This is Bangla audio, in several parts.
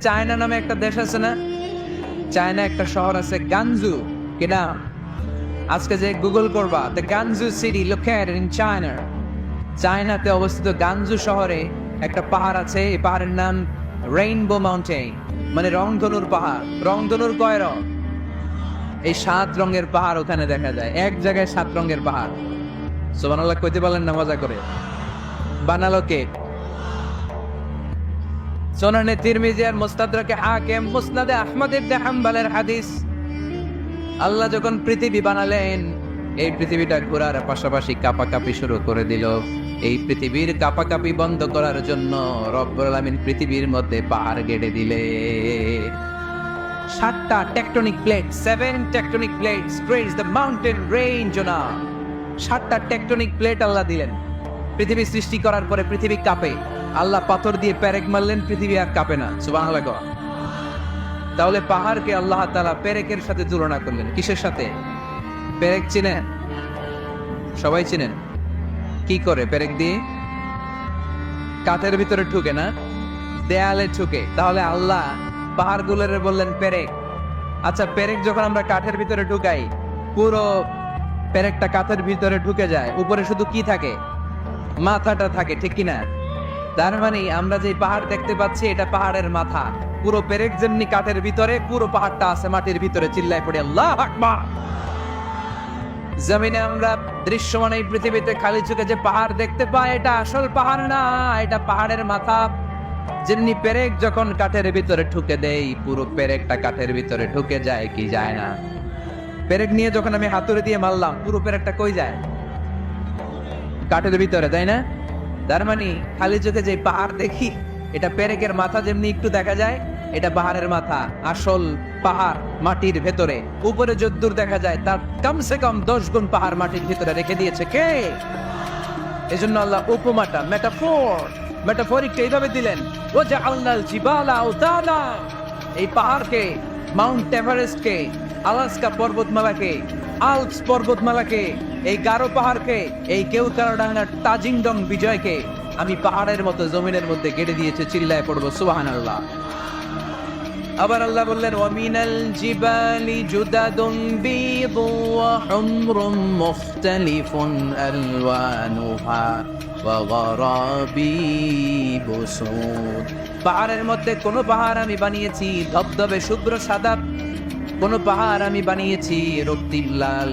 চায়না নামে একটা দেশ আছে না, চায়না একটা শহর আছে গানজু, কিনা আজকে যে গুগল করবা the গানজু city located in China, চায়নাতে অবস্থিত গানজু শহরে একটা পাহাড় আছে। এই পাহাড়ের নাম রেইনবো মাউন্টেন, মানে রংধনুর পাহাড়। রংধনুর কয় রং? এই 7 রঙের পাহাড় ওখানে দেখা যায়, এক জায়গায় 7 রঙের পাহাড়। সুবহানাল্লাহ কইতে পারলেন না? মজা করে বানালো কে? সুনানে তিরমিজি আর মুস্তাদরাকে হাকিম, মুসনাদে আহমদ ইবনে হাম্বলের হাদিস। আল্লাহ যখন পৃথিবী বানালেন, এই পৃথিবীটা ঘোরার পাশাপাশি কাঁপাকাঁপি শুরু করে দিল। এই পৃথিবীর কাঁপাকাঁপি বন্ধ করার জন্য রব্বুল আলামিন পৃথিবীর মধ্যে পাহাড় গেড়ে দিলে। 7টা tectonic plate, 7 tectonic plates creates the mountain range. 7টা টেকটনিক প্লেট আল্লাহ দিলেন। পৃথিবী সৃষ্টি করার পরে পৃথিবী কাঁপে, আল্লাহ পাথর দিয়ে পেরেক মারলেন, পৃথিবী আর কাঁপে না। সুবহানাল্লাহ। তাহলে পাহাড়কে আল্লাহ তাআলা পেরেকের সাথে তুলনা করলেন। কিসের সাথে? পেরেক চিনেন? সবাই চিনেন? কি করে পেরেক দিয়ে? কাঠের ভিতরে ঢুকে না, দেয়ালে ঢুকে। তাহলে আল্লাহ পাহাড়গুলোরে বললেন পেরেক। আচ্ছা, পেরেক যখন আমরা কাঠের ভিতরে ঢুকাই, পুরো পেরেকটা কাঠের ভিতরে ঢুকে যায়, উপরে শুধু কি থাকে? মাথাটা থাকে, ঠিক কিনা? তার মানে আমরা যে পাহাড় দেখতে পাচ্ছি এটা পাহাড়ের মাথা। পুরো পেরেক যেমনি কাঠের ভিতরে, পুরো পাহাড়টা আছে মাটির ভিতরে। চিল্লায় পড়ে আল্লাহু আকবার। জমিনে আমরা দৃশ্যমান এই পৃথিবীতে খালি চোখে যে পাহাড় দেখতে পাই, এটা আসল পাহাড় না, এটা পাহাড়ের মাথা। যেমনি পেরেক যখন কাঠের ভিতরে ঢুকে দেই, পুরো পেরেকটা কাঠের ভিতরে ঢুকে যায় কি যায় না? পেরেক নিয়ে যখন আমি হাতুড়ি দিয়ে মারলাম, পুরো পেরেকটা কই যায়? কাঠের ভিতরে, তাই না? তার মানে খালি চোখে যে পাহাড় দেখি, এটা পেরেকের মাথা যেমনি একটু দেখা যায়, এটা পাহাড়ের মাথা। আসল পাহাড় মাটির ভেতরে, উপরে যদ্দূর দেখা যায় তার কমসে কম 10 গুণ পাহাড় মাটির ভিতরে রেখে দিয়েছে কে? এজন্য আল্লাহ উপমাটা, মেটাফরিকটা এইভাবে দিলেন, ও জাআলনাল জিবালা আওতাদা। এই পাহাড়কে, মাউন্ট এভারেস্টকে, আলাস্কা পর্বতমালাকে, আল্পস পর্বতমালাকে, এই গারো পাহাড়কে, এই কেওক্রাডাঙ্গার তাজিংডং বিজয়কে আমি পাহাড়ের মতো জমিনের মধ্যে গেড়ে দিয়েছে। চিল্লায় পড়বো সুবহানাল্লাহ। আবার আল্লাহ বললেন, ওয়ামিনাল জিবালি জুদাদুন বীদু ওয়া হুমরুম মুখতালিফুন আলওয়ানুহা ওয়া গরাবিবু সুদ। পাহাড়ের মধ্যে কোন পাহাড় আমি বানিয়েছি ধবধবে শুভ্র সাদা, কোন পাহাড় আমি বানিয়েছি রক্তিম লাল,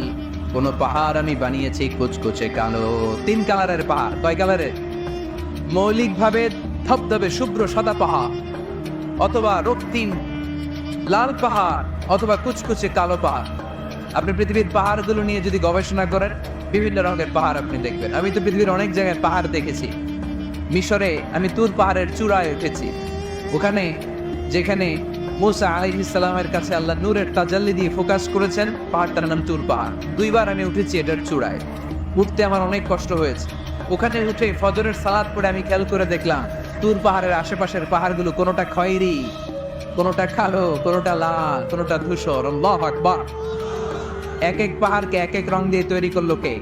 কোন পাহাড় আমি বানিয়েছি কুচকুচে কালো। 3 কালারের পাহাড়। কয় কালারের? মৌলিকভাবে ধবধবে শুভ্র সাদা পাহাড়, অথবা রক্তিম লাল পাহাড়, অথবা কুচকুচে কালো পাহাড়। আপনি পৃথিবীর পাহাড়গুলো নিয়ে যদি গবেষণা করেন, বিভিন্ন রঙের পাহাড় আপনি দেখবেন। আমি তো পৃথিবীর অনেক জায়গায় পাহাড় দেখেছি। মিশরে আমি তুর পাহাড়ের চূড়ায় উঠেছি। ওখানে যেখানে মুসা আলাইহিস সালামের কাছে আল্লাহ নূরের তাজাল্লি দিয়ে ফোকাস করেছেন, পাহাড়টার নাম তুর পাহাড়। 2 বার আমি উঠেছি এটার চূড়ায়। উঠতে আমার অনেক কষ্ট হয়েছে। ওখানে উঠে ফজরের সালাত পড়ে আমি খেয়াল করে দেখলাম তুর পাহাড়ের আশেপাশের পাহাড়গুলো কোনোটা খয়েরি, কোনোটা কালো, কোনোটা লাল, কোনোটা ধূসর। আল্লাহু আকবার। এক এক পাহাড়কে এক এক রং দিয়ে তৈরি করলো কে?